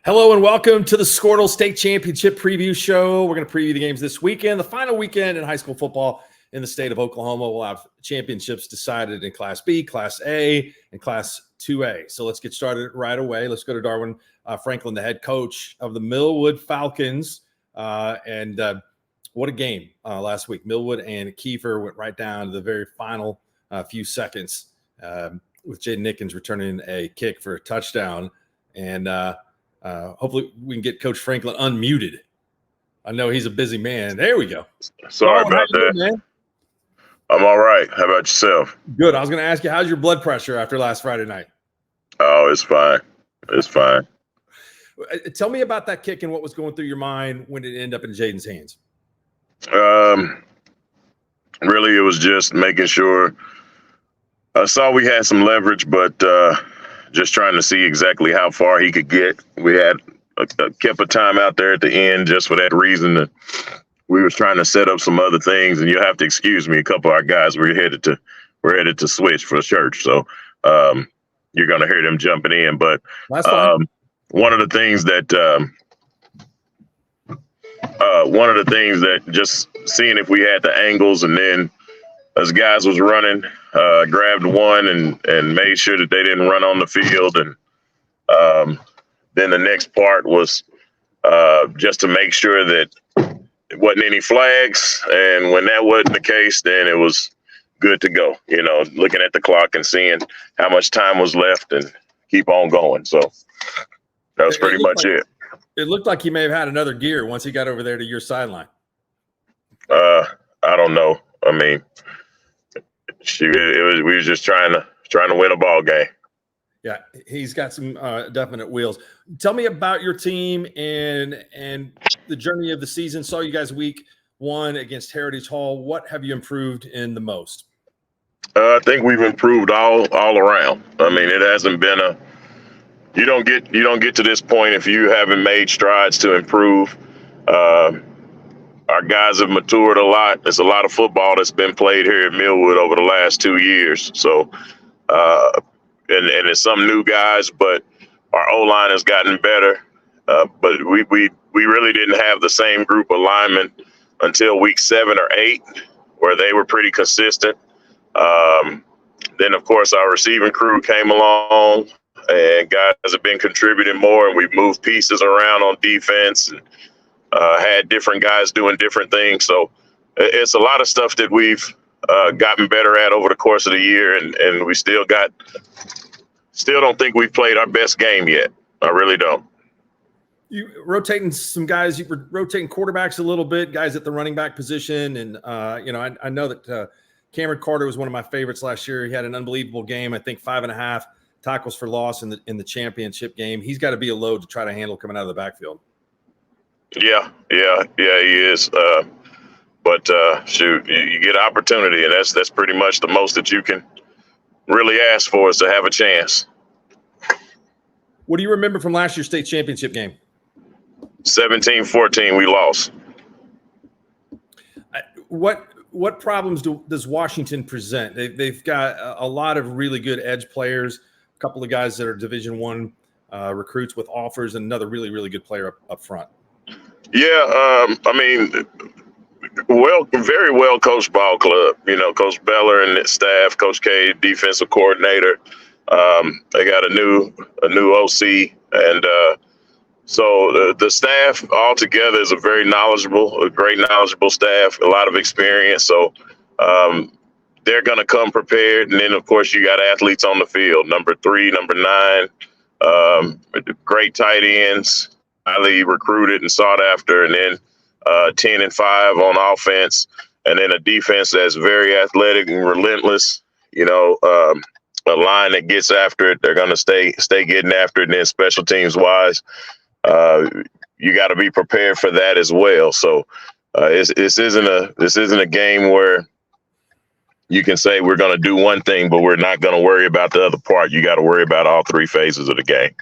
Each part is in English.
Hello and welcome to the Squirtle State Championship Preview Show. We're going to preview the games this weekend, the final weekend in high school football in the state of Oklahoma. We'll have championships decided in Class B, Class A, and Class 2A. So let's get started right away. Let's go to Darwin Franklin, the head coach of the Millwood Falcons. What a game last week. Millwood and Kiefer went right down to the very final few seconds with Jaden Nickens returning a kick for a touchdown. And hopefully we can get Coach Franklin unmuted. I know he's a busy man. There we go. Sorry about that. Man? I'm all right. How about yourself? Good. I was going to ask you, how's your blood pressure after last Friday night? Oh, it's fine. It's fine. Tell me about that kick and what was going through your mind when it ended up in Jaden's hands. Really, it was just making sure. I saw we had some leverage, but just trying to see exactly how far he could get. We had kept a time out there at the end just for that reason. That we was trying to set up some other things, and you'll have to excuse me. A couple of our guys we're headed to switch for church, so you're gonna hear them jumping in. But one of the things that just seeing if we had the angles, and then as guys was running, grabbed one and made sure that they didn't run on the field. And then the next part was just to make sure that it wasn't any flags. And when that wasn't the case, then it was good to go, looking at the clock and seeing how much time was left and keep on going. So that was pretty much it. It looked like he may have had another gear once he got over there to your sideline. I don't know. I mean, we were just trying to win a ball game. Yeah, he's got some definite wheels. Tell me about your team and the journey of the season. Saw you guys week 1 against Heritage Hall. What have you improved in the most? I think we've improved all around. I mean, it hasn't been you don't get to this point if you haven't made strides to improve. Our guys have matured a lot. There's a lot of football that's been played here at Millwood over the last 2 years. So, and it's some new guys, but our O-line has gotten better. But we really didn't have the same group of linemen until week 7 or 8, where they were pretty consistent. Then, of course, our receiving crew came along, and guys have been contributing more, and we've moved pieces around on defense and had different guys doing different things. So it's a lot of stuff that we've gotten better at over the course of the year, and we still don't think we've played our best game yet. I really don't. You rotating some guys, you were rotating quarterbacks a little bit, guys at the running back position. And, I know that Cameron Carter was one of my favorites last year. He had an unbelievable game. I think 5.5 tackles for loss in the championship game. He's got to be a load to try to handle coming out of the backfield. Yeah, he is. But shoot, you get opportunity, and that's pretty much the most that you can really ask for, is to have a chance. What do you remember from last year's state championship game? 17-14, we lost. What problems does Washington present? They've got a lot of really good edge players, a couple of guys that are Division I recruits with offers, and another really, really good player up front. Yeah, I mean, very well coached ball club. Coach Beller and his staff, Coach K, defensive coordinator. They got a new OC, and so the staff altogether is a great knowledgeable staff, a lot of experience. So they're going to come prepared, and then of course you got athletes on the field. Number 3, number 9, great tight ends, highly recruited and sought after, and then 10 and 5 on offense, and then a defense that's very athletic and relentless. A line that gets after it. They're going to stay getting after it. And then special teams wise, you got to be prepared for that as well. So this isn't a game where you can say we're going to do one thing, but we're not going to worry about the other part. You got to worry about all 3 phases of the game.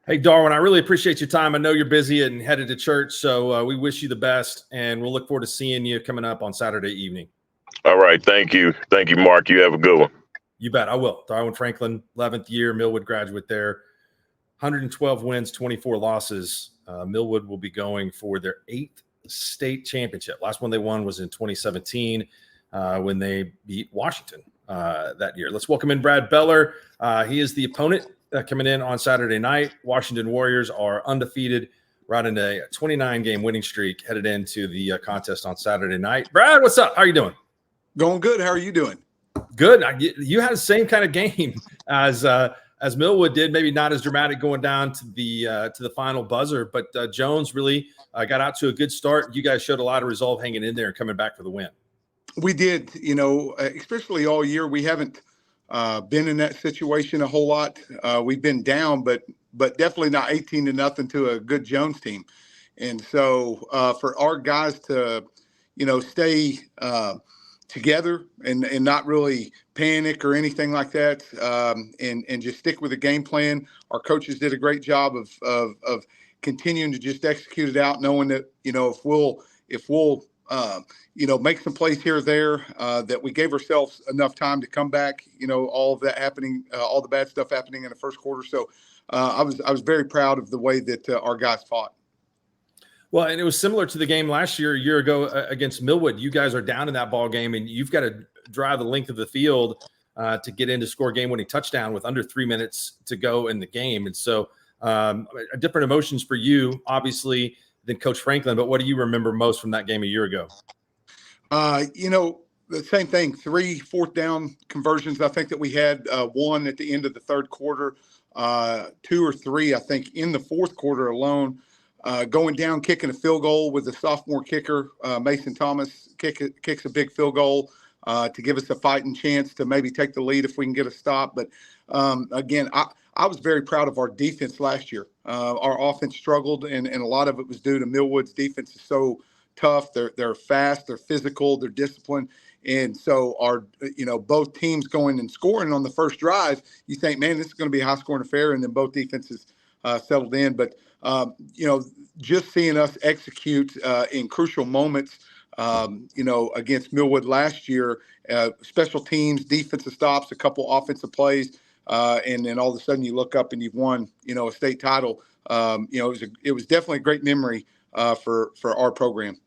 Hey, Darwin, I really appreciate your time. I know you're busy and headed to church, so we wish you the best, and we'll look forward to seeing you coming up on Saturday evening. All right. Thank you. Thank you, Mark. You have a good one. You bet. I will. Darwin Franklin, 11th year, Millwood graduate there. 112 wins, 24 losses. Millwood will be going for their 8th state championship. Last one they won was in 2017 when they beat Washington that year. Let's welcome in Brad Beller. He is the opponent coming in on Saturday night. Washington Warriors are undefeated, right in a 29-game winning streak, headed into the contest on Saturday night. Brad, what's up? How are you doing? Going good. How are you doing? Good. You had the same kind of game as Millwood did. Maybe not as dramatic going down to the final buzzer, but Jones really got out to a good start. You guys showed a lot of resolve hanging in there and coming back for the win. We did. Especially all year, we haven't been in that situation a whole lot. We've been down, but definitely not 18-0 to a good Jones team. And so for our guys to, stay together and not really panic or anything like that, and just stick with the game plan. Our coaches did a great job of continuing to just execute it out, knowing that if we'll make some plays here or there, that we gave ourselves enough time to come back. All of that happening, all the bad stuff happening in the first quarter. So I was very proud of the way that our guys fought. Well, and it was similar to the game last year, a year ago against Millwood. You guys are down in that ball game, and you've got to drive the length of the field to get in to score a game-winning touchdown with under 3 minutes to go in the game. And so different emotions for you, obviously, than Coach Franklin. But what do you remember most from that game a year ago? The same thing, 3 fourth-down conversions. I think that we had one at the end of the third quarter, 2 or 3, I think, in the fourth quarter alone. Going down, kicking a field goal with the sophomore kicker, Mason Thomas, kicks a big field goal to give us a fighting chance to maybe take the lead if we can get a stop. But again, I was very proud of our defense last year. Our offense struggled, and a lot of it was due to Millwood's defense is so tough. They're fast, they're physical, they're disciplined. And so our, both teams going and scoring on the first drive, you think, man, this is going to be a high-scoring affair, and then both defenses settled in. But just seeing us execute in crucial moments, against Millwood last year, special teams, defensive stops, a couple offensive plays, and then all of a sudden you look up and you've won, a state title. It was definitely a great memory for our program.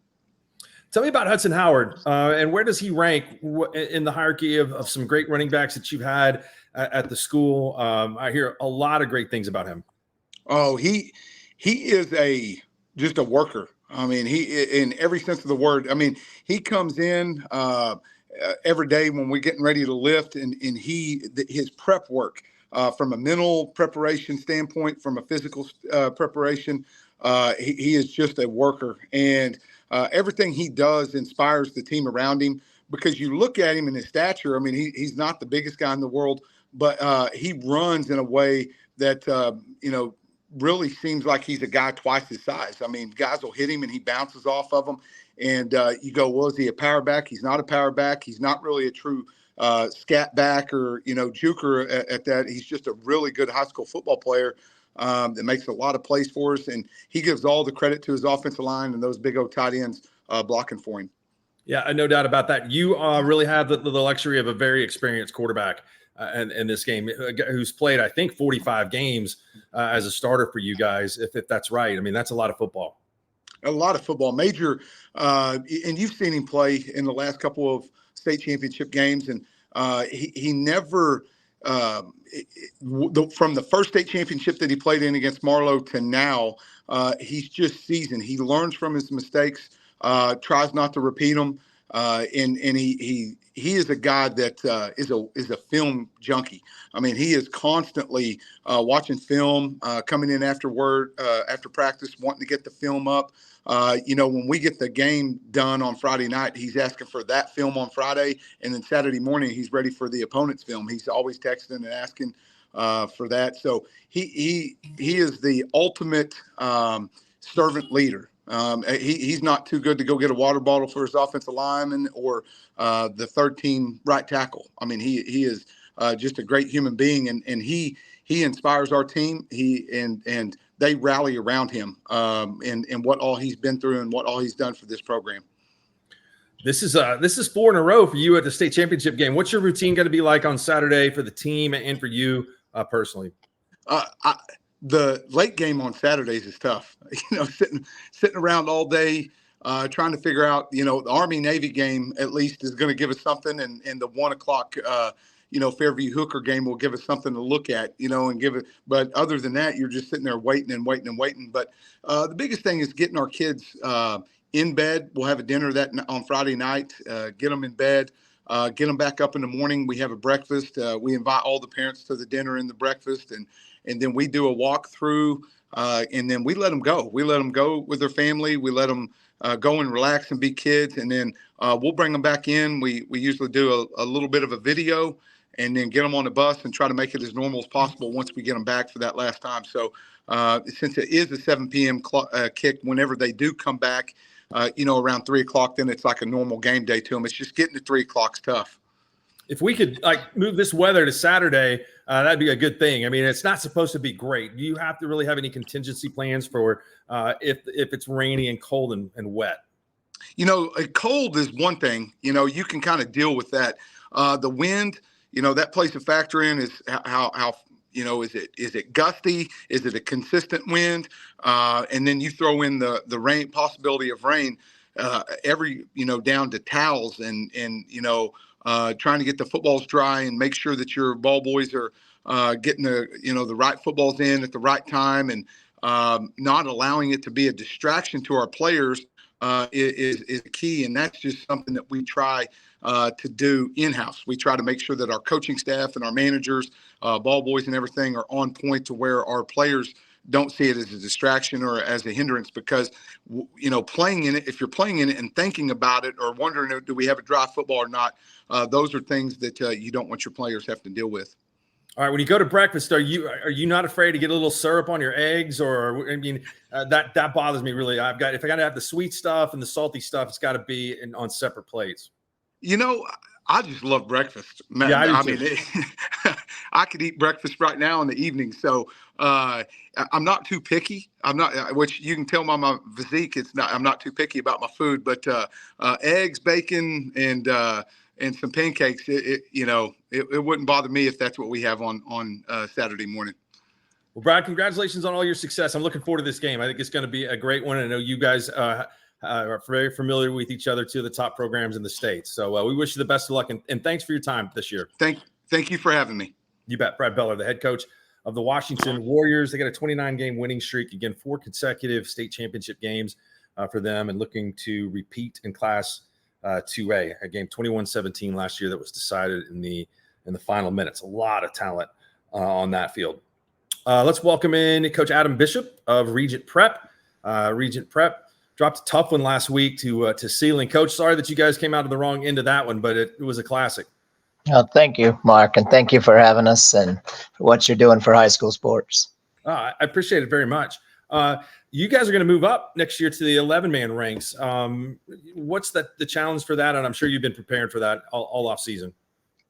Tell me about Hudson Howard, and where does he rank in the hierarchy of some great running backs that you've had at the school? I hear a lot of great things about him. Oh, he is just a worker. I mean, he, in every sense of the word. I mean, he comes in every day when we're getting ready to lift, and his prep work from a mental preparation standpoint, from a physical preparation, he is just a worker, and everything he does inspires the team around him. Because you look at him in his stature, I mean, he's not the biggest guy in the world, but he runs in a way that really seems like he's a guy twice his size. I mean, guys will hit him and he bounces off of them. And you go, well, is he a power back? He's not a power back. He's not really a true scat back or, juker at that. He's just a really good high school football player that makes a lot of plays for us. And he gives all the credit to his offensive line and those big old tight ends blocking for him. Yeah, no doubt about that. You really have the luxury of a very experienced quarterback in this game, who's played, I think, 45 games as a starter for you guys, if that's right. I mean, that's a lot of football. A lot of football. Major, and you've seen him play in the last couple of state championship games, and he never from the first state championship that he played in against Marlowe to now, he's just seasoned. He learns from his mistakes, tries not to repeat them, and he is a guy that is a film junkie. I mean, he is constantly watching film, coming in after practice, wanting to get the film up. When we get the game done on Friday night, he's asking for that film on Friday, and then Saturday morning he's ready for the opponent's film. He's always texting and asking for that. So he is the ultimate servant leader. He's not too good to go get a water bottle for his offensive lineman or the third team right tackle. I mean, he is just a great human being, and he inspires our team. And they rally around him and what all he's been through and what all he's done for this program. This is 4 in a row for you at the state championship game. What's your routine going to be like on Saturday for the team and for you personally? the late game on Saturdays is tough. Sitting around all day, trying to figure out, the Army Navy game at least is going to give us something, and the 1 o'clock, Fairview Hooker game will give us something to look at, and give it. But other than that, you're just sitting there waiting and waiting and waiting. But the biggest thing is getting our kids in bed. We'll have a dinner on Friday night. Get them in bed. Get them back up in the morning. We have a breakfast. We invite all the parents to the dinner and the breakfast, and then we do a walkthrough, and then we let them go. We let them go with their family. We let them go and relax and be kids, and then we'll bring them back in. We usually do a little bit of a video, and then get them on the bus and try to make it as normal as possible once we get them back for that last time. So since it is a 7 p.m. Kick, whenever they do come back, around 3 o'clock, then it's like a normal game day to them. It's just getting to 3 o'clock's tough. If we could move this weather to Saturday, that'd be a good thing. I mean, it's not supposed to be great. Do you have to really have any contingency plans for if it's rainy and cold and wet? Cold is one thing. You can kind of deal with that. The wind, that plays a factor in is how is it gusty? Is it a consistent wind? And then you throw in the rain, possibility of rain, down to towels and trying to get the footballs dry and make sure that your ball boys are getting the right footballs in at the right time, and not allowing it to be a distraction to our players is key. And that's just something that we try to do in-house. We try to make sure that our coaching staff and our managers, ball boys and everything are on point to where our players don't see it as a distraction or as a hindrance, because, playing in it, if you're playing in it and thinking about it or wondering, do we have a dry football or not? Those are things that you don't want your players have to deal with. All right. When you go to breakfast, are you not afraid to get a little syrup on your eggs? Or, that bothers me really. if I got to have the sweet stuff and the salty stuff, it's got to be on separate plates. I just love breakfast, man. Yeah, I mean, I could eat breakfast right now in the evening. So I'm not too picky. Which you can tell by my physique. I'm not too picky about my food, but eggs, bacon, and some pancakes. It wouldn't bother me if that's what we have on Saturday morning. Well, Brad, congratulations on all your success. I'm looking forward to this game. I think it's going to be a great one. I know you guys are very familiar with each other, two of the top programs in the state. So we wish you the best of luck, and thanks for your time this year. Thank you for having me. You bet. Brad Beller, the head coach of the Washington Warriors. They got a 29-game winning streak. Again, 4 consecutive state championship games for them, and looking to repeat in Class 2A. A game 21-17 last year that was decided in the final minutes. A lot of talent on that field. Let's welcome in Coach Adam Bishop of Regent Prep. Regent Prep dropped a tough one last week to Sealing. Coach, sorry that you guys came out of the wrong end of that one, but it was a classic. Oh, thank you, Mark, and thank you for having us and for what you're doing for high school sports. I appreciate it very much. You guys are going to move up next year to the 11-man ranks. What's the challenge for that? And I'm sure you've been preparing for that all off season.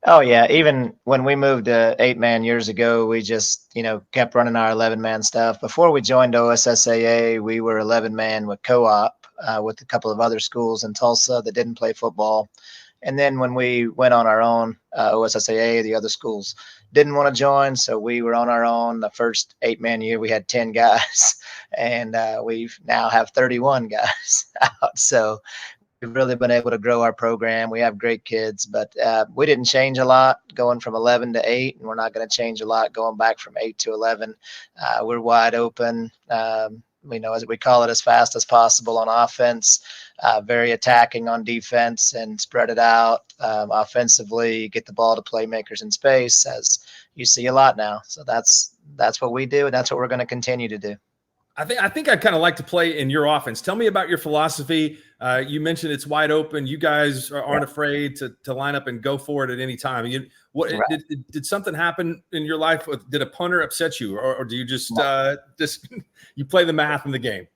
Oh, yeah. Even when we moved to 8-man years ago, we just, kept running our 11-man stuff. Before we joined OSSAA, we were 11-man with co-op with a couple of other schools in Tulsa that didn't play football. And then when we went on our own, OSSAA, the other schools didn't want to join. So we were on our own. The first 8-man year, we had 10 guys, and we now have 31 guys out. So we've really been able to grow our program. We have great kids, but we didn't change a lot going from 11 to 8, and we're not going to change a lot going back from 8 to 11. We're wide open. As we call it, as fast as possible on offense, very attacking on defense, and spread it out offensively, get the ball to playmakers in space, as you see a lot now. So that's what we do, and that's what we're going to continue to do. I think I'd kind of like to play in your offense. Tell me about your philosophy. You mentioned it's wide open. You guys aren't afraid to line up and go for it at any time. Did something happen in your life? Did a punter upset you, or do you just you play the math in the game?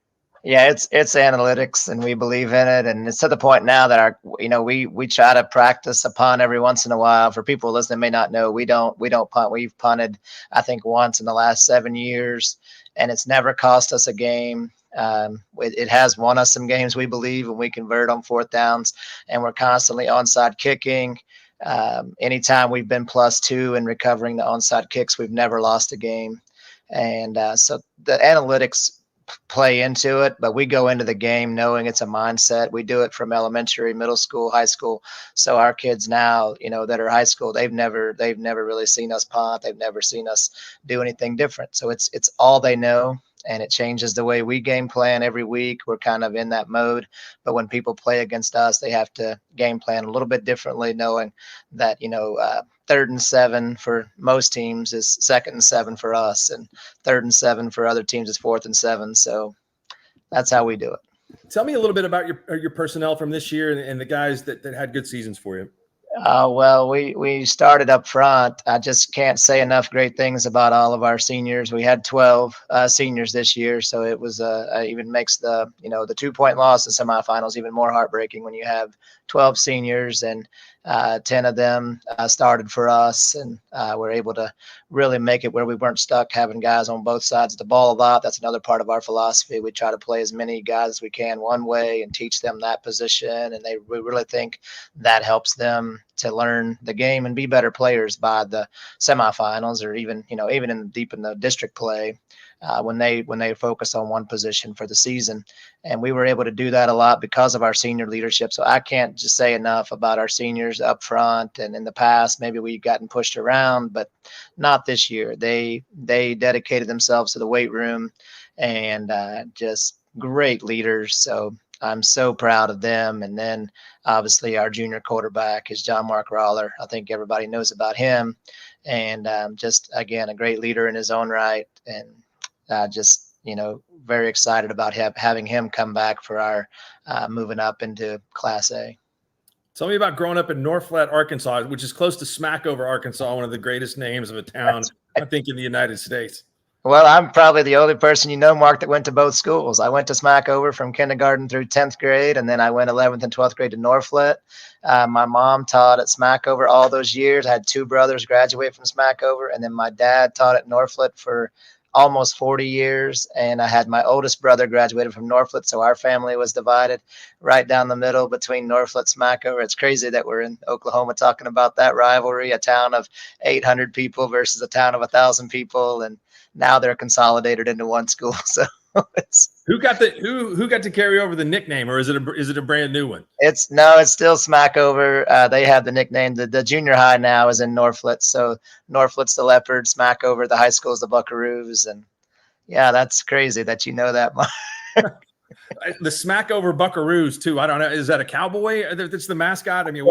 Yeah, it's analytics, and we believe in it. And it's to the point now that we try to practice a punt every once in a while. For people listening may not know, we don't punt. We've punted, I think, once in the last 7 years, and it's never cost us a game. It has won us some games, we believe, when we convert on 4th downs, and we're constantly onside kicking. Anytime we've been +2 in recovering the onside kicks, we've never lost a game. And so the analytics play into it, but we go into the game knowing it's a mindset. We do it from elementary, middle school, high school. So our kids now, that are high school, they've never really seen us punt. They've never seen us do anything different. So it's all they know. And it changes the way we game plan every week. We're kind of in that mode. But when people play against us, they have to game plan a little bit differently, knowing that, 3rd and 7 for most teams is 2nd and 7 for us, and 3rd and 7 for other teams is 4th and 7. So that's how we do it. Tell me a little bit about your personnel from this year and the guys that had good seasons for you. Well, we started up front. I just can't say enough great things about all of our seniors. We had 12 seniors this year, so it was even makes the 2-point loss in semifinals even more heartbreaking when you have 12 seniors, and 10 of them started for us, and we're able to really make it where we weren't stuck having guys on both sides of the ball a lot. That's another part of our philosophy. We try to play as many guys as we can one way and teach them that position, and we really think that helps them to learn the game and be better players by the semifinals, or even deep in the district play. When they focus on one position for the season. And we were able to do that a lot because of our senior leadership. So I can't just say enough about our seniors up front. And in the past, maybe we've gotten pushed around, but not this year. They dedicated themselves to the weight room, and just great leaders. So I'm so proud of them. And then obviously our junior quarterback is John Mark Rawler. I think everybody knows about him. And just, again, a great leader in his own right. And very excited about having him come back for our moving up into Class A. Tell me about growing up in North Flat, Arkansas, which is close to Smackover, Arkansas, one of the greatest names of a town, I think, in the United States. Well, I'm probably the only person Mark, that went to both schools. I went to Smackover from kindergarten through 10th grade, and then I went 11th and 12th grade to North Flat. My mom taught at Smackover all those years. I had 2 brothers graduate from Smackover, and then my dad taught at North Flat for almost 40 years. And I had my oldest brother graduated from Northflet. So our family was divided right down the middle between Northflet, Smackover. It's crazy that we're in Oklahoma talking about that rivalry, a town of 800 people versus a town of 1,000 people. And now they're consolidated into one school. So who got to carry over the nickname, or is it a brand new one? It's still Smackover. They have the nickname. The junior high now is in Northflet. So Northflet's the Leopards, Smackover, the high school's the Buckaroos. And yeah, that's crazy that you know that much. The Smackover Buckaroos too. I don't know. Is that a cowboy that's the mascot? I mean,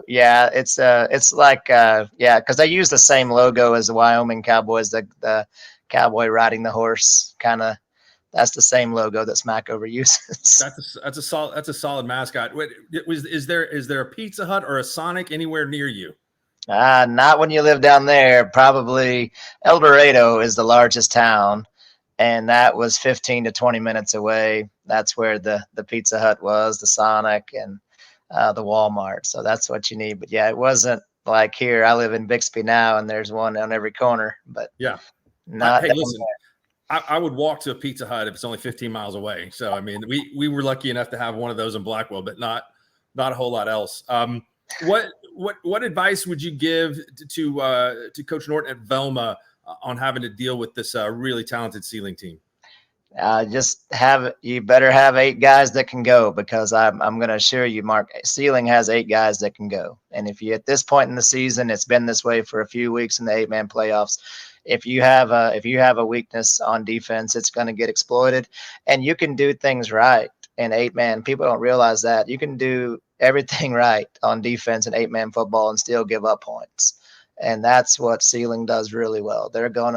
yeah, it's like because they use the same logo as the Wyoming Cowboys, the cowboy riding the horse kind of. That's the same logo that Smackover uses. That's a solid mascot. Is there a Pizza Hut or a Sonic anywhere near you? Not when you live down there. Probably El Dorado is the largest town, and that was 15 to 20 minutes away. That's where the Pizza Hut was, the Sonic, and the Walmart. So that's what you need. But yeah, it wasn't like here. I live in Bixby now, and there's one on every corner. But yeah, not. Hey, listen. I would walk to a Pizza Hut if it's only 15 miles away. So, I mean, we were lucky enough to have one of those in Blackwell, but not a whole lot else. What advice would you give to Coach Norton at Velma on having to deal with this really talented Sealing team? You better have 8 guys that can go, because I'm going to assure you, Mark, Sealing has 8 guys that can go. And if you, at this point in the season, it's been this way for a few weeks in the 8-man playoffs. If you have a weakness on defense, it's going to get exploited, and you can do things right in 8-man. People don't realize that you can do everything right on defense in 8-man football and still give up points. And that's what Sealing does really well. They're going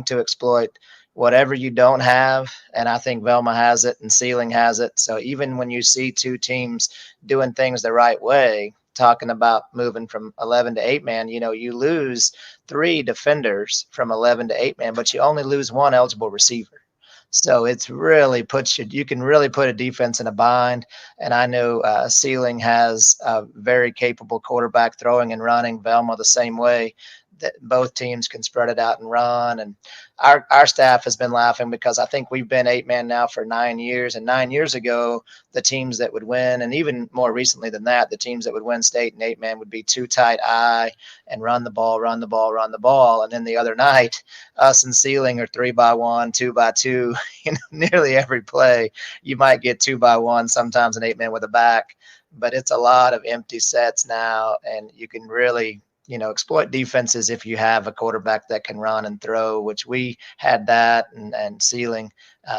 to exploit whatever you don't have. And I think Velma has it and Sealing has it. So even when you see 2 teams doing things the right way, talking about moving from 11 to 8-man, you lose 3 defenders from 11 to 8-man, but you only lose 1 eligible receiver. So it's really you can really put a defense in a bind. And I know Sealing has a very capable quarterback throwing and running. Velma the same way. that both teams can spread it out and run. And our staff has been laughing because I think we've been 8-man now for 9 years. And 9 years ago, the teams that would win, and even more recently than that, the teams that would win state and 8-man would be too tight eye and run the ball. And then the other night, us and Sealing are 3-by-1, 2-by-2, nearly every play. You might get 2-by-1, sometimes an 8-man with a back, but it's a lot of empty sets now. And you can really, exploit defenses if you have a quarterback that can run and throw, which we had that, and Sealing,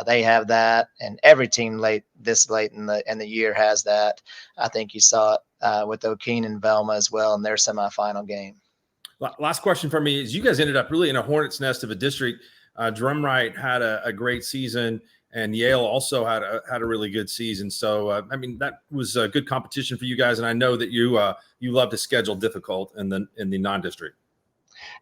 they have that, and every team this late in the year has that. I think you saw it with O'Keene and Velma as well in their semifinal game. Last question for me is, you guys ended up really in a hornet's nest of a district. Drumright had a great season, and Yale also had a really good season. So, that was a good competition for you guys. And I know that you love to schedule difficult in the non-district.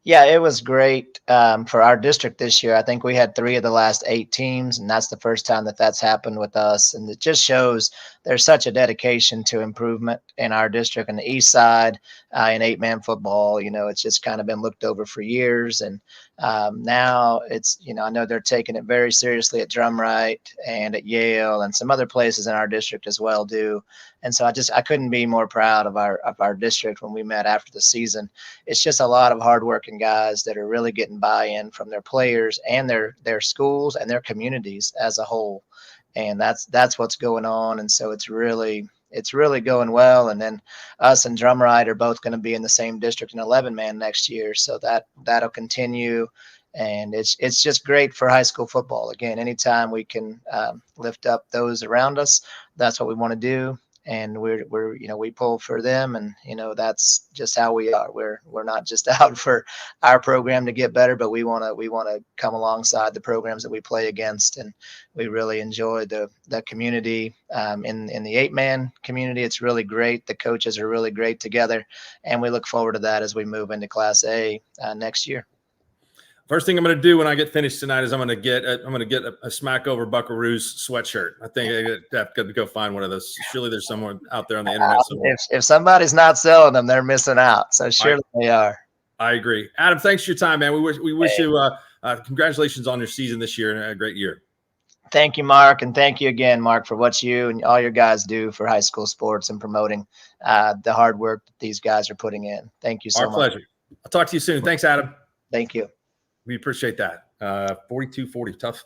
Yeah, it was great for our district this year. I think we had 3 of the last 8 teams, and that's the first time that's happened with us. And it just shows there's such a dedication to improvement in our district and the east side in 8-man football. It's just kind of been looked over for years. And now it's, I know they're taking it very seriously at Drumright and at Yale and some other places in our district as well do. And so I couldn't be more proud of our district when we met after the season. It's just a lot of hardworking guys that are really getting buy-in from their players and their schools and their communities as a whole. And that's what's going on. And so it's really going well. And then us and Drumright are both going to be in the same district in 11-man next year. So that'll continue. And it's just great for high school football. Again, anytime we can lift up those around us, that's what we want to do. And we pull for them, and that's just how we are. We're not just out for our program to get better, but we want to come alongside the programs that we play against, and we really enjoy the community in the 8-man community. It's really great. The coaches are really great together, and we look forward to that as we move into Class A next year. First thing I'm going to do when I get finished tonight is I'm going to get a Smack Over Buckaroos sweatshirt. I think I have to go find one of those. Surely there's someone out there on the internet somewhere. If somebody's not selling them, they're missing out. So surely they are. I agree. Adam, thanks for your time, man. We wish you congratulations on your season this year and a great year. Thank you, Mark, and thank you again, Mark, for what you and all your guys do for high school sports and promoting the hard work that these guys are putting in. Thank you so much. Our pleasure. I'll talk to you soon. Thanks, Adam. Thank you. We appreciate that. 42-40, tough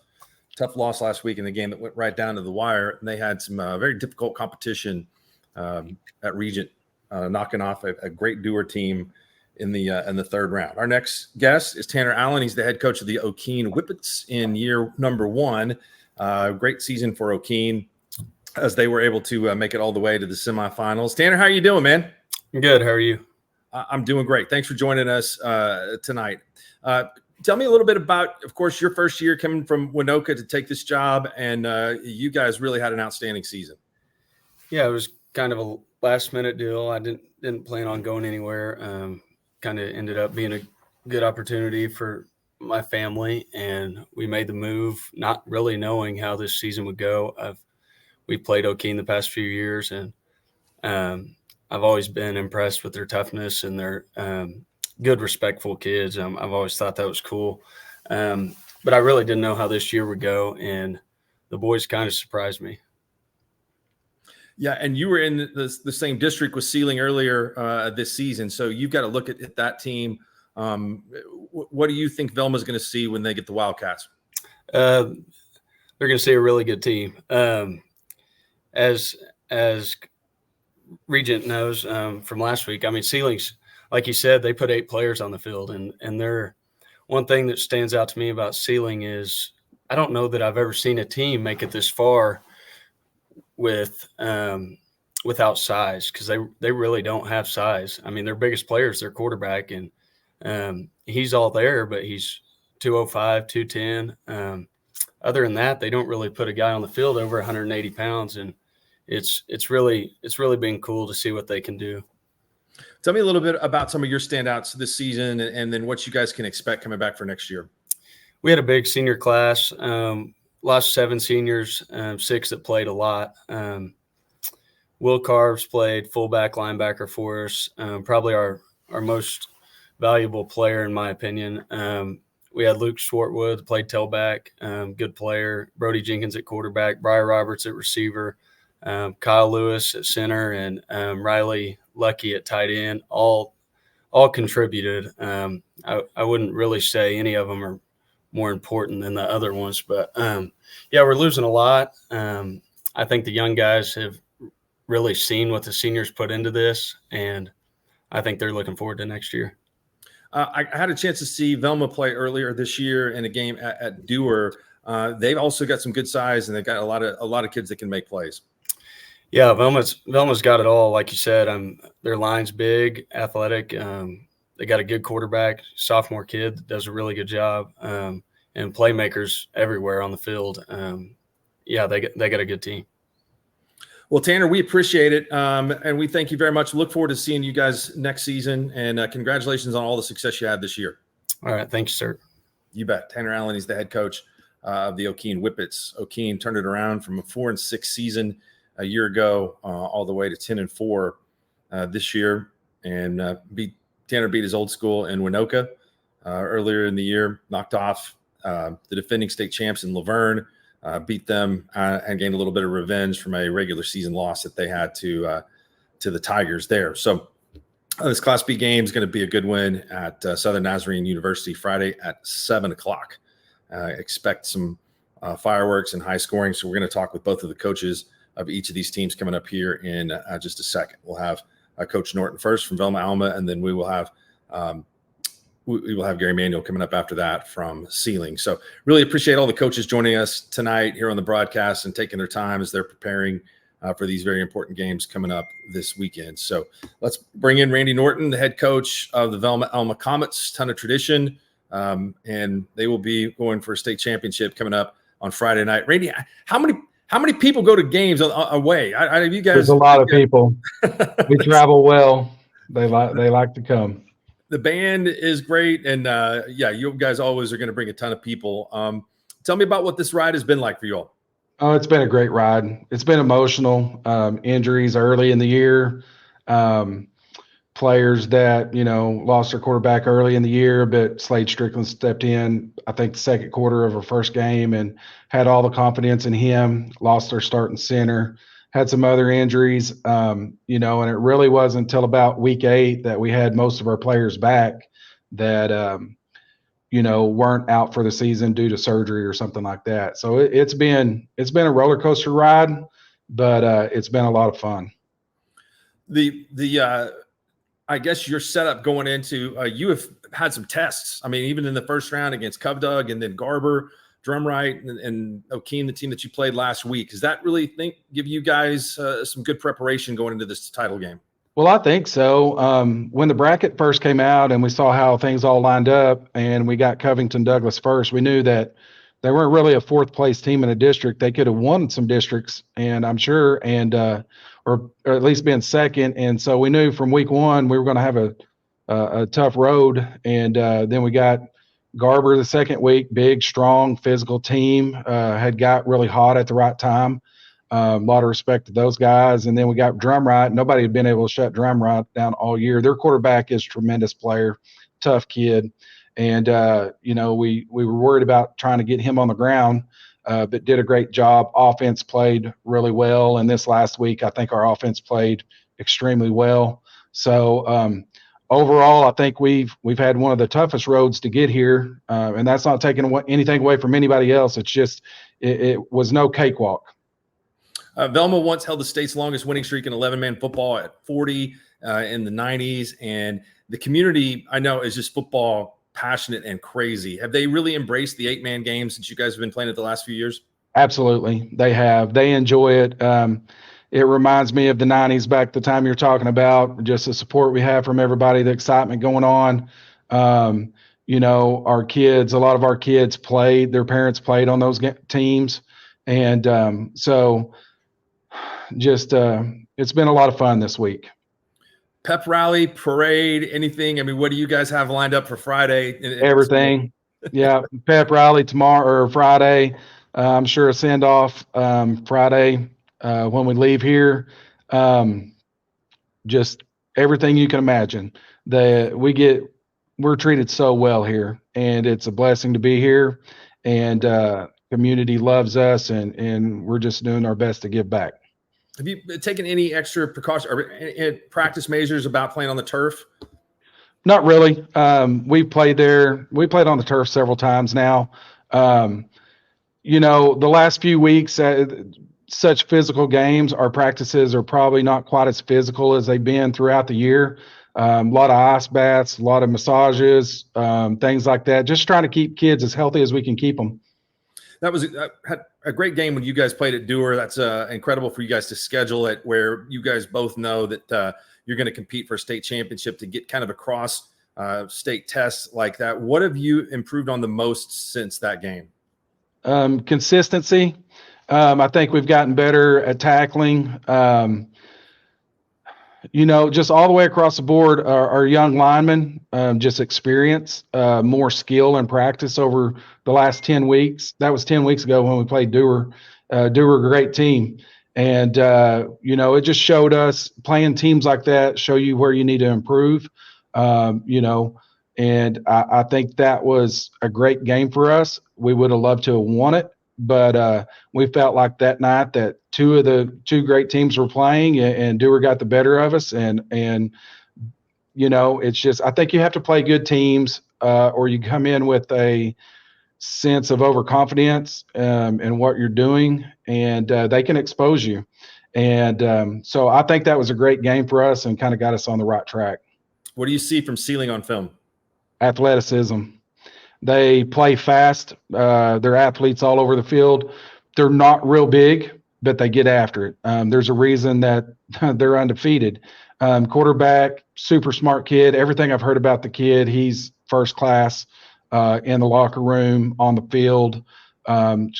loss last week in the game that went right down to the wire. And they had some very difficult competition at Regent, knocking off a great Dewar team in the third round. Our next guest is Tanner Allen. He's the head coach of the O'Keene Whippets in year number 1. Great season for O'Keene as they were able to make it all the way to the semifinals. Tanner, how are you doing, man? Good. How are you? I'm doing great. Thanks for joining us tonight. Tell me a little bit about, of course, your first year coming from Winoka to take this job, and you guys really had an outstanding season. Yeah, it was kind of a last-minute deal. I didn't plan on going anywhere. Kind of ended up being a good opportunity for my family, and we made the move, not really knowing how this season would go. We played O'Keene the past few years, and I've always been impressed with their toughness and their good, respectful kids. I've always thought that was cool. But I really didn't know how this year would go, and the boys kind of surprised me. Yeah, and you were in the same district with Sealing earlier this season, so you've got to look at that team. What do you think Velma's going to see when they get the Wildcats? They're going to see a really good team. As Regent knows from last week, Sealing's, like you said, they put 8 players on the field, and they're one thing that stands out to me about Sealing is I don't know that I've ever seen a team make it this far without size, because they really don't have size. Their biggest player is their quarterback, and he's all there, but he's 205, 210. Other than that, they don't really put a guy on the field over 180 pounds, and it's really been cool to see what they can do. Tell me a little bit about some of your standouts this season, and then what you guys can expect coming back for next year. We had a big senior class, lost 7 seniors, 6 that played a lot. Will Carves played fullback linebacker for us, probably our most valuable player, in my opinion. We had Luke Swartwood, played tailback, good player. Brody Jenkins at quarterback, Briar Roberts at receiver, Kyle Lewis at center, and Riley Lucky at tight end. All contributed. I wouldn't really say any of them are more important than the other ones, but yeah, we're losing a lot. I think the young guys have really seen what the seniors put into this, and I think they're looking forward to next year. I had a chance to see Velma play earlier this year in a game at Dewar. They've also got some good size, and they've got a lot of kids that can make plays. Yeah, Velma's got it all. Like you said, their line's big, athletic. They got a good quarterback, sophomore kid that does a really good job, and playmakers everywhere on the field. Yeah, they got a good team. Well, Tanner, we appreciate it, and we thank you very much. Look forward to seeing you guys next season, and congratulations on all the success you had this year. All right, thank you, sir. You bet. Tanner Allen, he's the head coach of the O'Keene Whippets. O'Keene turned it around from a 4-6 season a year ago all the way to 10-4 this year, and Tanner beat his old school in Winoka earlier in the year, knocked off the defending state champs in Laverne. Beat them and gained a little bit of revenge from a regular season loss that they had to the Tigers there. So this Class B game is going to be a good win at Southern Nazarene University Friday at 7:00. Expect some fireworks and high scoring. So we're going to talk with both of the coaches of each of these teams coming up here in just a second. We'll have Coach Norton first from Velma Alma, and then we will have Gary Manuel coming up after that from Sealing. So really appreciate all the coaches joining us tonight here on the broadcast and taking their time as they're preparing for these very important games coming up this weekend. So let's bring in Randy Norton, the head coach of the Velma Alma Comets, ton of tradition, and they will be going for a state championship coming up on Friday night. Randy, how many people go to games away? You guys, there's a lot of people. We travel well. They like to come. The band is great, and yeah, you guys always are going to bring a ton of people. Tell me about what this ride has been like for you all. Oh, it's been a great ride. It's been emotional. Injuries early in the year, players that lost their quarterback early in the year, but Slade Strickland stepped in, I think, the second quarter of our first game and had all the confidence in him. Lost their starting center. Had some other injuries, and it really wasn't until about week 8 that we had most of our players back that, weren't out for the season due to surgery or something like that. So it's been a roller coaster ride, but it's been a lot of fun. I guess your setup going into you have had some tests. I mean, even in the first round against Covdug and then Garber, Drumright, and O'Keene, the team that you played last week. Does that really give you guys some good preparation going into this title game? Well, I think so. When the bracket first came out and we saw how things all lined up and we got Covington Douglas first, we knew that they weren't really a 4th place team in a district. They could have won some districts, and I'm sure, and or at least been second. And so we knew from week 1 we were going to have a tough road. And then we got Garber the second week, big, strong, physical team, had got really hot at the right time. A lot of respect to those guys. And then we got Drumright. Nobody had been able to shut Drumright down all year. Their quarterback is a tremendous player, tough kid. And, we were worried about trying to get him on the ground, but did a great job. Offense played really well. And this last week, I think our offense played extremely well. So, overall, I think we've had one of the toughest roads to get here, and that's not taking anything away from anybody else. It's just it was no cakewalk. Velma once held the state's longest winning streak in 11-man football at 40 in the 90s, and the community, I know, is just football passionate and crazy. Have they really embraced the 8-man game since you guys have been playing it the last few years? Absolutely, they have. They enjoy it. It reminds me of the 90s, back the time you're talking about, just the support we have from everybody, the excitement going on. Our kids, a lot of our kids played, their parents played on those teams. And so just it's been a lot of fun this week. Pep rally, parade, anything? I mean, what do you guys have lined up for Friday? Everything. Yeah, pep rally tomorrow or Friday. I'm sure a send-off Friday. When we leave here, just everything you can imagine. We get we're treated so well here, and it's a blessing to be here. And community loves us, and we're just doing our best to give back. Have you taken any extra precaution or practice measures about playing on the turf? Not really. We played there. We played on the turf several times now. You know, the last few weeks, such physical games, our practices are probably not quite as physical as they've been throughout the year. A lot of ice baths, a lot of massages, things like that. Just trying to keep kids as healthy as we can keep them. That was had a great game when you guys played at Dewar. That's incredible for you guys to schedule it where you guys both know that you're going to compete for a state championship to get kind of across state tests like that. What have you improved on the most since that game? Consistency. I think we've gotten better at tackling. You know, just all the way across the board, our young linemen, just experience, more skill and practice over the last 10 weeks. That was 10 weeks ago when we played Dewar. Dewar, a great team. And, you know, it just showed us playing teams like that, show you where you need to improve, you know, and I think that was a great game for us. We would have loved to have won it, but we felt like that night that two great teams were playing, and Dewar got the better of us. And you know, it's just, I think you have to play good teams, or you come in with a sense of overconfidence in what you're doing, and they can expose you. And so I think that was a great game for us and kind of got us on the right track. What do you see from Sealing on film? Athleticism. They play fast. They're athletes all over the field. They're not real big, but they get after it. There's a reason that they're undefeated. Quarterback, super smart kid. Everything I've heard about the kid, he's first class in the locker room, on the field.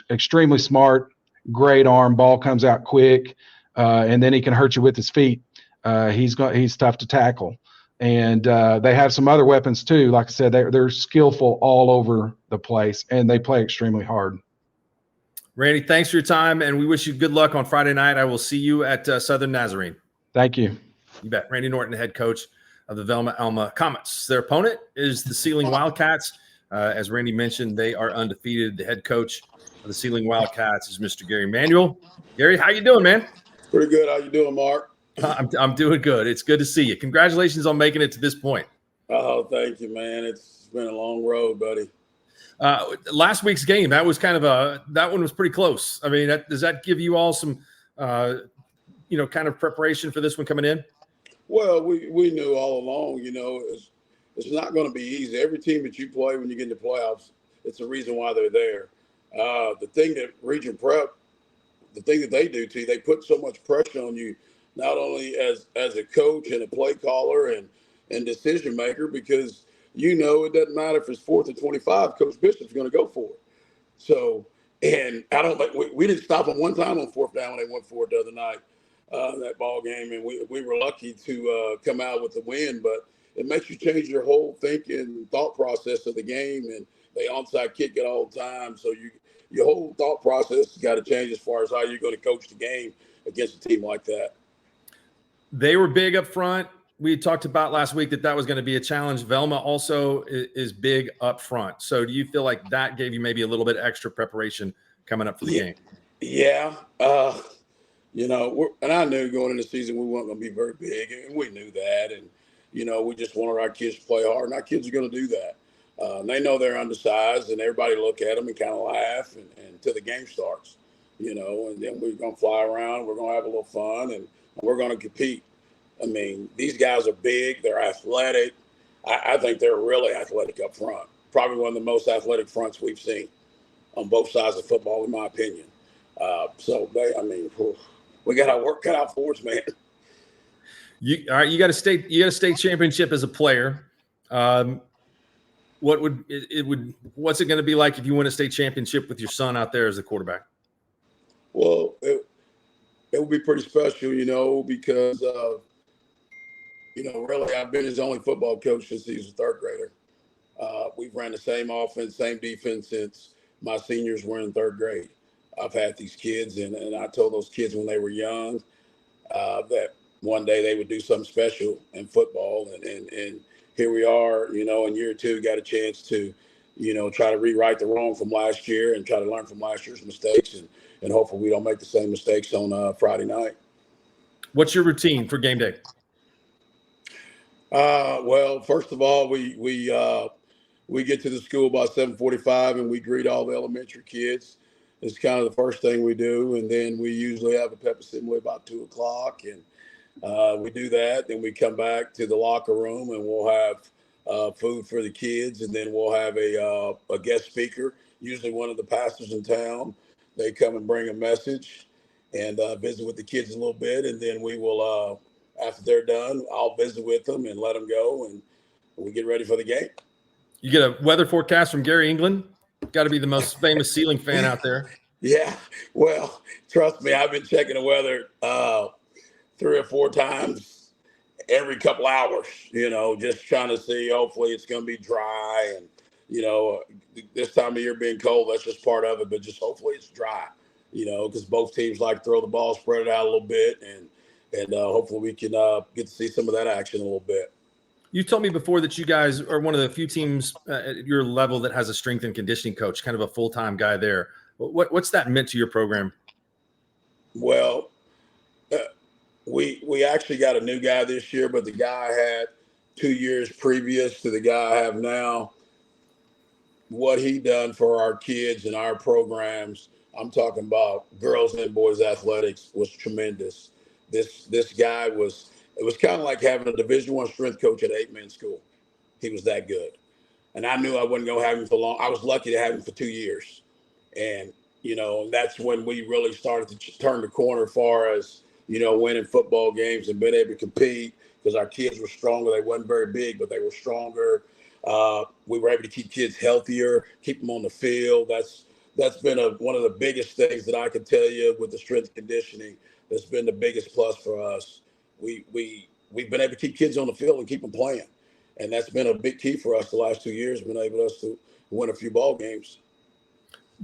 Extremely smart, great arm. Ball comes out quick, and then he can hurt you with his feet. He's tough to tackle. And they have some other weapons too. Like I said, they're skillful all over the place, and they play extremely hard. Randy, thanks for your time, and we wish you good luck on Friday night. I will see you at Southern Nazarene. Thank you. You bet. Randy Norton, the head coach of the Velma Alma Comets. Their opponent is the Sealing Wildcats. As Randy mentioned, they are undefeated. The head coach of the Sealing Wildcats is Mr. Gary Manuel. Gary, how you doing, man? Pretty good. How you doing, Mark? I'm doing good. It's good to see you. Congratulations on making it to this point. Oh, thank you, man. It's been a long road, buddy. Last week's game, that was kind of that one was pretty close. I mean, does that give you all some, you know, kind of preparation for this one coming in? Well, we knew all along, you know, it's not going to be easy. Every team that you play when you get in the playoffs, it's the reason why they're there. The thing that Region Prep, the thing that they do to you, they put so much pressure on you, not only as a coach and a play caller and decision maker, because you know it doesn't matter if it's 4th and 25, Coach Bishop's going to go for it. So, and I don't like we didn't stop them one time on 4th down when they went for it the other night, that ball game, and we were lucky to come out with the win. But it makes you change your whole thinking, thought process of the game, and they onside kick it all the time. So your whole thought process has got to change as far as how you're going to coach the game against a team like that. They were big up front. We talked about last week that was going to be a challenge. Velma also is big up front. So do you feel like that gave you maybe a little bit extra preparation coming up for the game? Yeah. You know, and I knew going into the season we weren't going to be very big, and we knew that. And, you know, we just wanted our kids to play hard, and our kids are going to do that. They know they're undersized, and everybody look at them and kind of laugh until the game starts, you know, and then we're going to fly around. We're going to have a little fun, and we're going to compete. I mean, these guys are big. They're athletic. I think they're really athletic up front. Probably one of the most athletic fronts we've seen on both sides of football, in my opinion. So, we got our work cut out for us, man. All right, you got a state championship as a player. What's it going to be like if you win a state championship with your son out there as a quarterback? Well, it would be pretty special, you know, because you know, really, I've been his only football coach since he was a third grader. We've ran the same offense, same defense since my seniors were in third grade. I've had these kids, and I told those kids when they were young that one day they would do something special in football, and here we are, in year two, got a chance to, try to rewrite the wrong from last year and try to learn from last year's mistakes, and hopefully we don't make the same mistakes on Friday night. What's your routine for game day? Well, first of all, we get to the school by 7:45 and we greet all the elementary kids. It's kind of the first thing we do. And then we usually have a pep assembly about 2:00, and we do that. Then we come back to the locker room and we'll have food for the kids. And then we'll have a guest speaker, usually one of the pastors in town. They come and bring a message and visit with the kids a little bit. And then we will, after they're done, I'll visit with them and let them go. And we get ready for the game. You get a weather forecast from Gary England. Got to be the most famous ceiling fan out there. Yeah. Well, trust me, I've been checking the weather 3 or 4 times every couple hours, just trying to see, hopefully it's going to be dry. And, this time of year being cold, that's just part of it, but just hopefully it's dry, because both teams like to throw the ball, spread it out a little bit. And hopefully we can get to see some of that action a little bit. You told me before that you guys are one of the few teams at your level that has a strength and conditioning coach, kind of a full-time guy there. What's that meant to your program? Well, we actually got a new guy this year, but the guy I had 2 years previous to the guy I have now. What he done for our kids and our programs, I'm talking about girls and boys athletics, was tremendous. This guy it was kind of like having a Division I strength coach at 8-man school. He was that good. And I knew I wasn't going to have him for long. I was lucky to have him for 2 years. And, that's when we really started to turn the corner as far as, winning football games and being able to compete, because our kids were stronger. They wasn't very big, but they were stronger. We were able to keep kids healthier, keep them on the field. That's been one of the biggest things that I can tell you with the strength and conditioning. That's been the biggest plus for us. We've been able to keep kids on the field and keep them playing. And that's been a big key for us the last 2 years, been able to win a few ball games.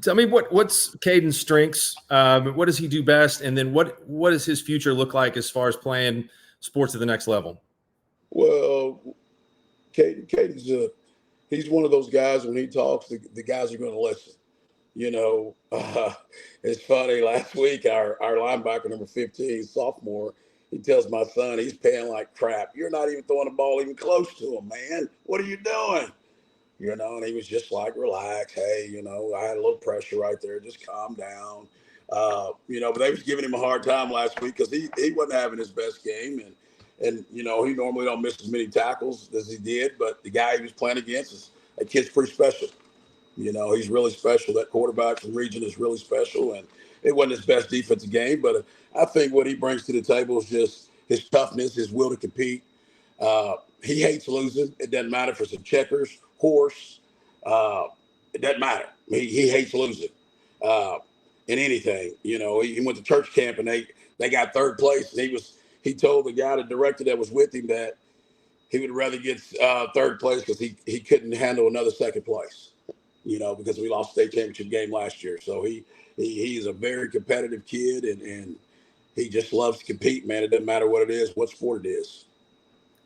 Tell me what's Caden's strengths? What does he do best? And then what does his future look like as far as playing sports at the next level? Well, Caden's he's one of those guys, when he talks, the guys are going to listen. It's funny. Last week, our linebacker, number 15, sophomore, he tells my son he's paying like crap. You're not even throwing the ball even close to him, man. What are you doing? And he was just like, relax. Hey, I had a little pressure right there. Just calm down. But they was giving him a hard time last week because he wasn't having his best game. And he normally don't miss as many tackles as he did. But the guy he was playing against, that kid's pretty special. He's really special. That quarterback from Region is really special. And it wasn't his best defensive game. But I think what he brings to the table is just his toughness, his will to compete. He hates losing. It doesn't matter if it's a checkers, horse. It doesn't matter. He hates losing in anything. He went to church camp and they got 3rd place. And he told the guy, the director that was with him, that he would rather get 3rd place because he couldn't handle another 2nd place, because we lost state championship game last year. So he's a very competitive kid and he just loves to compete, man. It doesn't matter what it is, what sport it is.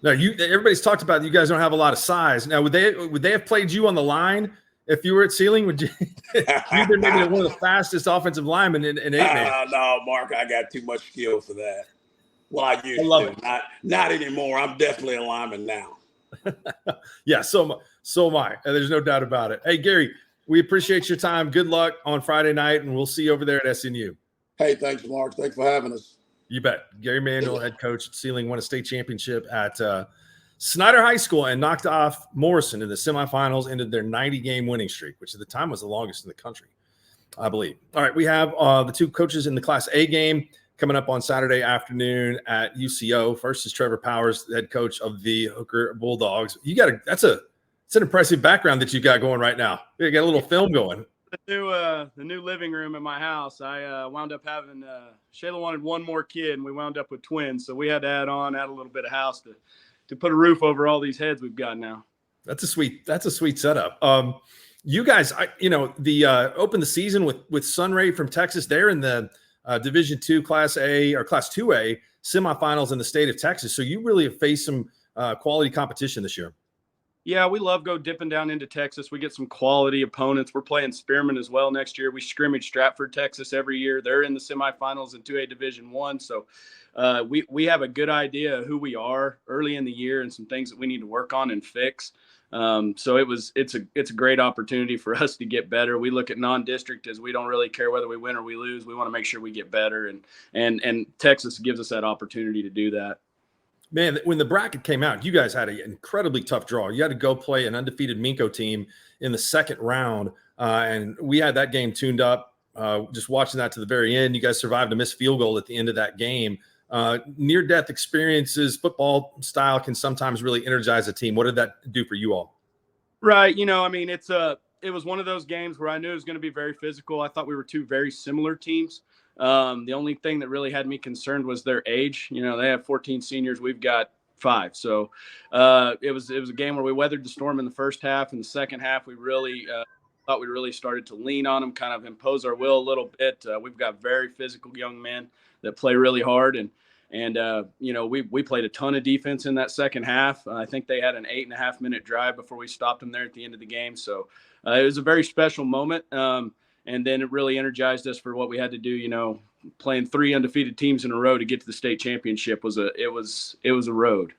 No, everybody's talked about you guys don't have a lot of size. Now, would they have played you on the line if you were at Ceiling? Would you? You've been maybe one of the fastest offensive linemen in 8-man. No, Mark, I got too much skill for that. Well, I used to. Not anymore. I'm definitely a lineman now. Yeah, so am I. And there's no doubt about it. Hey, Gary, we appreciate your time. Good luck on Friday night, and we'll see you over there at SNU. Hey, thanks, Mark. Thanks for having us. You bet. Gary Manuel, head coach at Ceiling, won a state championship at Snyder High School and knocked off Morrison in the semifinals, ended their 90-game winning streak, which at the time was the longest in the country, I believe. All right, we have the 2 coaches in the Class A game coming up on Saturday afternoon at UCO. First is Trevor Powers, the head coach of the Hooker Bulldogs. It's an impressive background that you got going right now. You got a little film going. The new living room in my house. I wound up having Shayla wanted one more kid, and we wound up with twins, so we had to add a little bit of house to put a roof over all these heads we've got now. That's a sweet setup. You guys, opened the season with Sunray from Texas. They're in the Division II Class A or Class 2A semifinals in the state of Texas. So you really have faced some quality competition this year. Yeah, we love go dipping down into Texas. We get some quality opponents. We're playing Spearman as well next year. We scrimmage Stratford, Texas every year. They're in the semifinals in 2A Division I. So we have a good idea of who we are early in the year and some things that we need to work on and fix. So it's a great opportunity for us to get better. We look at non-district as we don't really care whether we win or we lose. We want to make sure we get better, and Texas gives us that opportunity to do that. Man, when the bracket came out, you guys had an incredibly tough draw. You had to go play an undefeated Minco team in the second round, and we had that game tuned up. Just watching that to the very end, you guys survived a missed field goal at the end of that game. Near-death experiences, football style, can sometimes really energize a team. What did that do for you all? Right. I mean, it was one of those games where I knew it was going to be very physical. I thought we were two very similar teams. The only thing that really had me concerned was their age. They have 14 seniors. We've got 5. So it was a game where we weathered the storm in the first half. In the second half, we really thought we really started to lean on them, kind of impose our will a little bit. We've got very physical young men that play really hard. And we played a ton of defense in that second half. I think they had an 8.5-minute drive before we stopped them there at the end of the game. So it was a very special moment. And then it really energized us for what we had to do. Playing 3 undefeated teams in a row to get to the state championship was a road.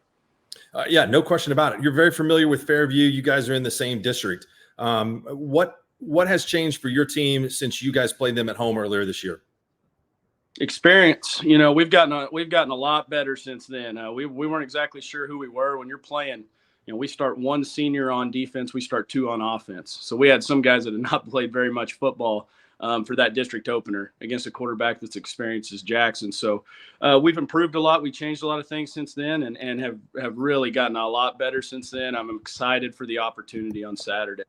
Yeah, no question about it. You're very familiar with Fairview. You guys are in the same district. What has changed for your team since you guys played them at home earlier this year? Experience. We've gotten a lot better since then. We weren't exactly sure who we were when you're playing. We start 1 senior on defense. We start 2 on offense. So we had some guys that had not played very much football for that district opener against a quarterback that's experienced as Jackson. So we've improved a lot. We changed a lot of things since then and have really gotten a lot better since then. I'm excited for the opportunity on Saturday.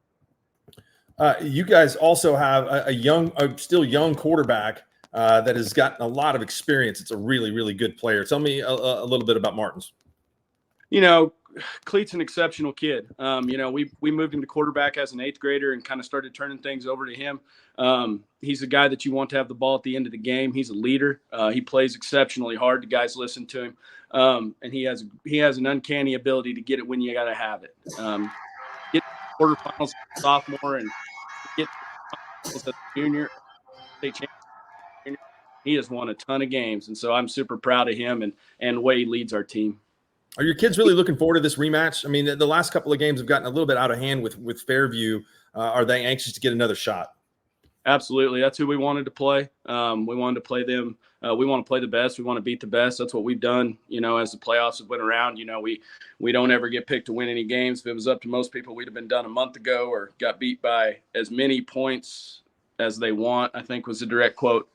You guys also have a still young quarterback that has gotten a lot of experience. It's a really, really good player. Tell me a little bit about Martins. Cleet's an exceptional kid. We moved him to quarterback as an 8th grader and kind of started turning things over to him. He's a guy that you want to have the ball at the end of the game. He's a leader. He plays exceptionally hard. The guys listen to him. And he has an uncanny ability to get it when you got to have it. Get quarterfinals as a sophomore and get as a junior, state champion. He has won a ton of games. And so I'm super proud of him and the way he leads our team. Are your kids really looking forward to this rematch? I mean, the last couple of games have gotten a little bit out of hand with Fairview. Are they anxious to get another shot? Absolutely. That's who we wanted to play. We wanted to play them. We want to play the best. We want to beat the best. That's what we've done, as the playoffs have went around. We don't ever get picked to win any games. If it was up to most people, we'd have been done a month ago or got beat by as many points as they want, I think was the direct quote.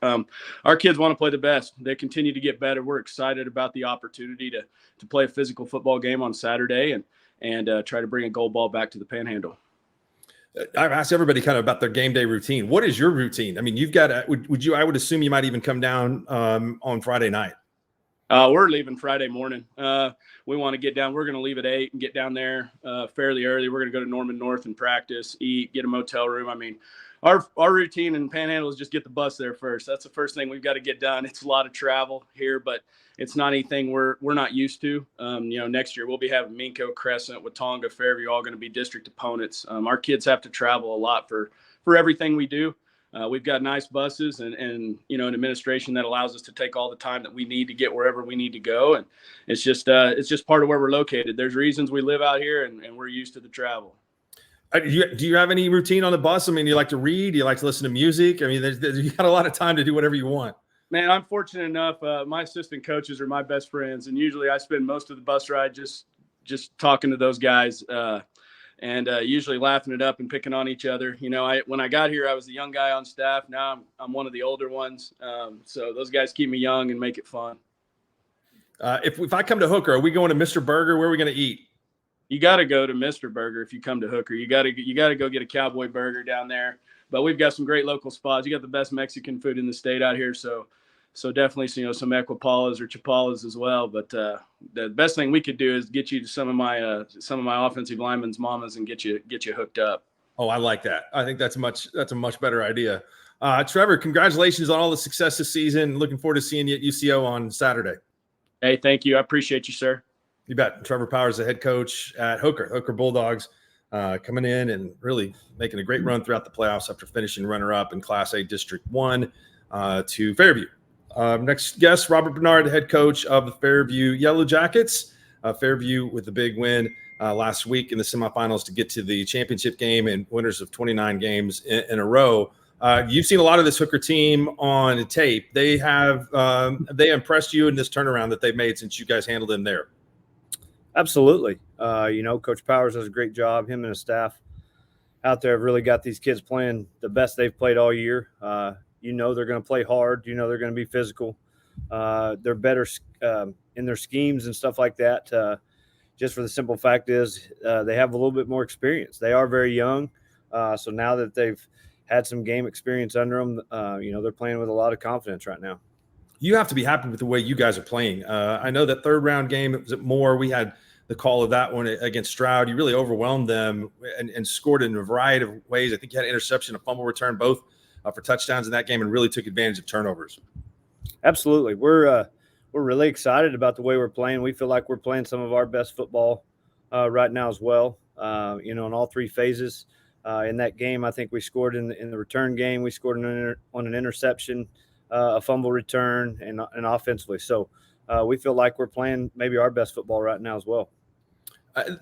Our kids want to play the best. They continue to get better. We're excited about the opportunity to play a physical football game on Saturday and try to bring a gold ball back to the Panhandle. I've asked everybody kind of about their game day routine. What is your routine? I mean, you've got I would assume you might even come down on Friday night. We're leaving Friday morning. We want to get down. We're going to leave at 8 and get down there fairly early. We're going to go to Norman North and practice, eat, get a motel room. I mean, our routine in Panhandle is just get the bus there first. That's the first thing we've got to get done. It's a lot of travel here, but it's not anything we're not used to. Next year we'll be having Minco, Crescent, Watonga, Fairview, all going to be district opponents. Our kids have to travel a lot for everything we do. We've got nice buses and an administration that allows us to take all the time that we need to get wherever we need to go. And it's just part of where we're located. There's reasons we live out here and we're used to the travel. Do you have any routine on the bus? I mean, do you like to read? Do you like to listen to music? I mean, you got a lot of time to do whatever you want. Man, I'm fortunate enough. My assistant coaches are my best friends, and usually I spend most of the bus ride just talking to those guys and usually laughing it up and picking on each other. When I got here, I was the young guy on staff. Now I'm one of the older ones. So those guys keep me young and make it fun. If I come to Hooker, are we going to Mr. Burger? Where are we going to eat? You got to go to Mr. Burger if you come to Hooker. You got to go get a cowboy burger down there. But we've got some great local spots. You got the best Mexican food in the state out here. So definitely, some Equipalas or Chapalas as well. But the best thing we could do is get you to some of my offensive linemen's mamas and get you hooked up. Oh, I like that. I think that's a much better idea. Trevor, congratulations on all the success this season. Looking forward to seeing you at UCO on Saturday. Hey, thank you. I appreciate you, sir. You bet. Trevor Powers, the head coach at Hooker Bulldogs, coming in and really making a great run throughout the playoffs after finishing runner-up in Class A District 1 to Fairview. Next guest, Robert Bernard, the head coach of the Fairview Yellow Jackets. Fairview with the big win last week in the semifinals to get to the championship game and winners of 29 games in a row. You've seen a lot of this Hooker team on tape. They have they impressed you in this turnaround that they've made since you guys handled them there. Absolutely. Coach Powers does a great job. Him and his staff out there have really got these kids playing the best they've played all year. They're going to play hard. They're going to be physical. They're better in their schemes and stuff like that. Just for the simple fact is they have a little bit more experience. They are very young. So now that they've had some game experience under them, they're playing with a lot of confidence right now. You have to be happy with the way you guys are playing. I know that third round game, it was at Moore. We had the call of that one against Stroud. You really overwhelmed them and scored in a variety of ways. I think you had an interception, a fumble return, both for touchdowns in that game, and really took advantage of turnovers. Absolutely. We're really excited about the way we're playing. We feel like we're playing some of our best football right now as well, in all three phases. In that game, I think we scored in the return game. We scored on an interception, a fumble return, and offensively. So we feel like we're playing maybe our best football right now as well.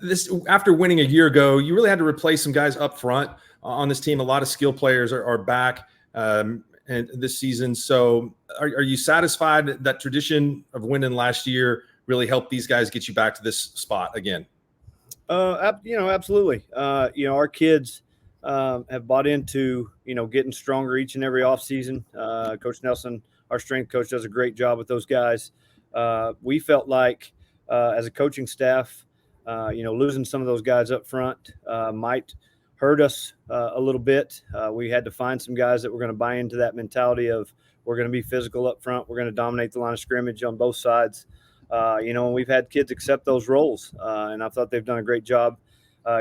This after winning a year ago, you really had to replace some guys up front on this team. A lot of skill players are back and this season. So are you satisfied that tradition of winning last year really helped these guys get you back to this spot again? Absolutely. Our kids have bought into, getting stronger each and every offseason. Coach Nelson, our strength coach, does a great job with those guys. We felt like as a coaching staff, losing some of those guys up front might hurt us a little bit. We had to find some guys that were going to buy into that mentality of we're going to be physical up front. We're going to dominate the line of scrimmage on both sides. And we've had kids accept those roles. And I thought they've done a great job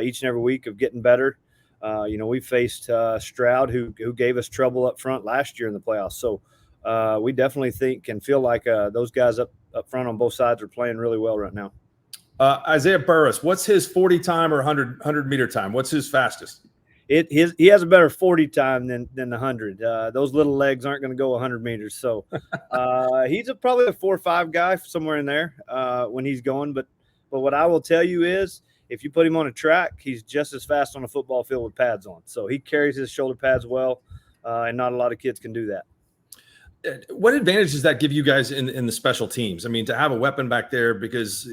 each and every week of getting better. We faced Stroud, who gave us trouble up front last year in the playoffs. So we definitely think and feel like those guys up front on both sides are playing really well right now. Isaiah Burris, what's his 40 time or 100 meter time? What's his fastest? He has a better 40 time than the 100. Those little legs aren't going to go 100 meters. So he's probably a 4 or 5 guy somewhere in there when he's going. But what I will tell you is if you put him on a track, he's just as fast on a football field with pads on. So he carries his shoulder pads well, and not a lot of kids can do that. What advantage does that give you guys in the special teams? I mean, to have a weapon back there because,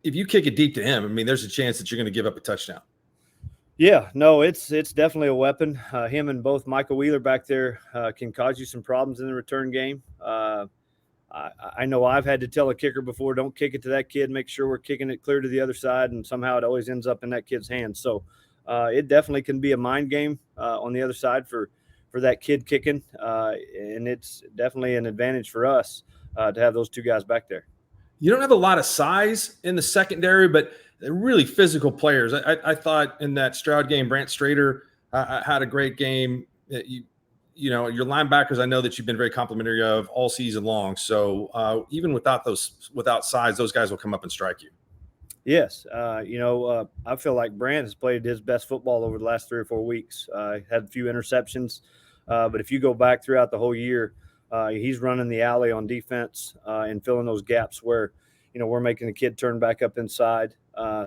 if you kick it deep to him, I mean, there's a chance that you're going to give up a touchdown. Yeah, no, it's definitely a weapon. Him and both Michael Wheeler back there can cause you some problems in the return game. I know I've had to tell a kicker before, don't kick it to that kid. Make sure we're kicking it clear to the other side, and somehow it always ends up in that kid's hands. So it definitely can be a mind game on the other side for that kid kicking, and it's definitely an advantage for us to have those two guys back there. You don't have a lot of size in the secondary, but they're really physical players. I thought in that Stroud game, Brant Strader had a great game. Your linebackers, I know that you've been very complimentary of all season long. So even without size, those guys will come up and strike you. Yes. I feel like Brant has played his best football over the last 3 or 4 weeks. Had a few interceptions. But if you go back throughout the whole year, he's running the alley on defense and filling those gaps where, we're making the kid turn back up inside.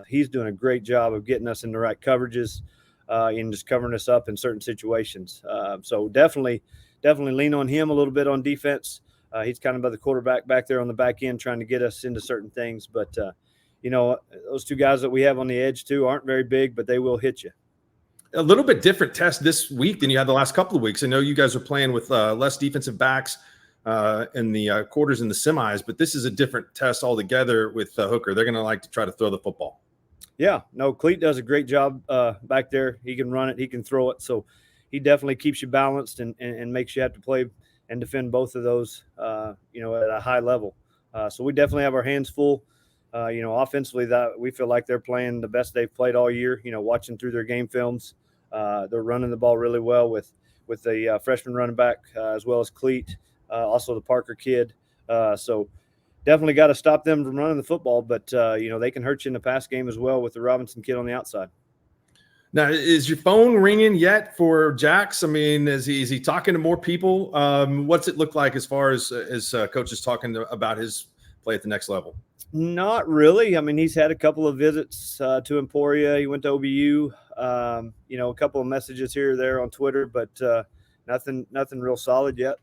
He's doing a great job of getting us in the right coverages and just covering us up in certain situations. So definitely lean on him a little bit on defense. He's kind of by the quarterback back there on the back end trying to get us into certain things. But, those two guys that we have on the edge too aren't very big, but they will hit you. A little bit different test this week than you had the last couple of weeks. I know you guys are playing with less defensive backs in the quarters and the semis, but this is a different test altogether with Hooker. They're going to like to try to throw the football. Yeah, no, Cleat does a great job back there. He can run it, he can throw it. So he definitely keeps you balanced and makes you have to play and defend both of those, at a high level. So we definitely have our hands full. Offensively, that we feel like they're playing the best they've played all year. Watching through their game films, they're running the ball really well with the freshman running back as well as Cleat, also the Parker kid. So definitely got to stop them from running the football, but they can hurt you in the pass game as well with the Robinson kid on the outside. Now, is your phone ringing yet for Jax? I mean, is he talking to more people? What's it look like as far as coaches talking about his play at the next level? Not really. I mean, he's had a couple of visits to Emporia. He went to OBU. A couple of messages here or there on Twitter, but nothing real solid yet.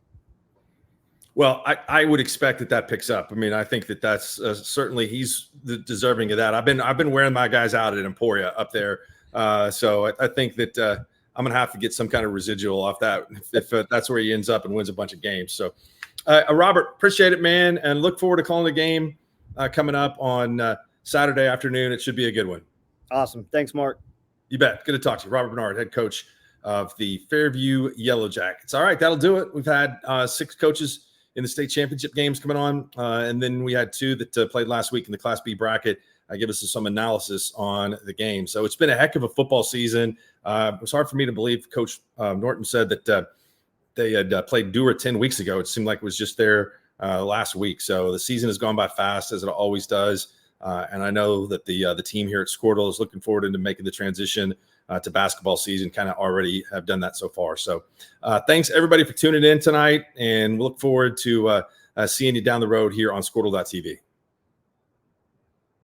Well, I would expect that picks up. I mean, I think that's certainly he's deserving of that. I've been wearing my guys out at Emporia up there. So I think that I'm going to have to get some kind of residual off that if that's where he ends up and wins a bunch of games. So, Robert, appreciate it, man, and look forward to calling the game coming up on Saturday afternoon. It should be a good one. Awesome. Thanks, Mark. You bet. Good to talk to you. Robert Bernard, head coach of the Fairview Yellow Jackets. All right, that'll do it. We've had 6 coaches in the state championship games coming on, and then we had 2 that played last week in the Class B bracket. Give us some analysis on the game. So it's been a heck of a football season. It was hard for me to believe Coach Norton said that they had played Dura 10 weeks ago. It seemed like it was just there last week. So the season has gone by fast, as it always does. And I know that the team here at Squirtle is looking forward to making the transition to basketball season, kind of already have done that so far. So thanks, everybody, for tuning in tonight, and we look forward to seeing you down the road here on Squirtle.tv.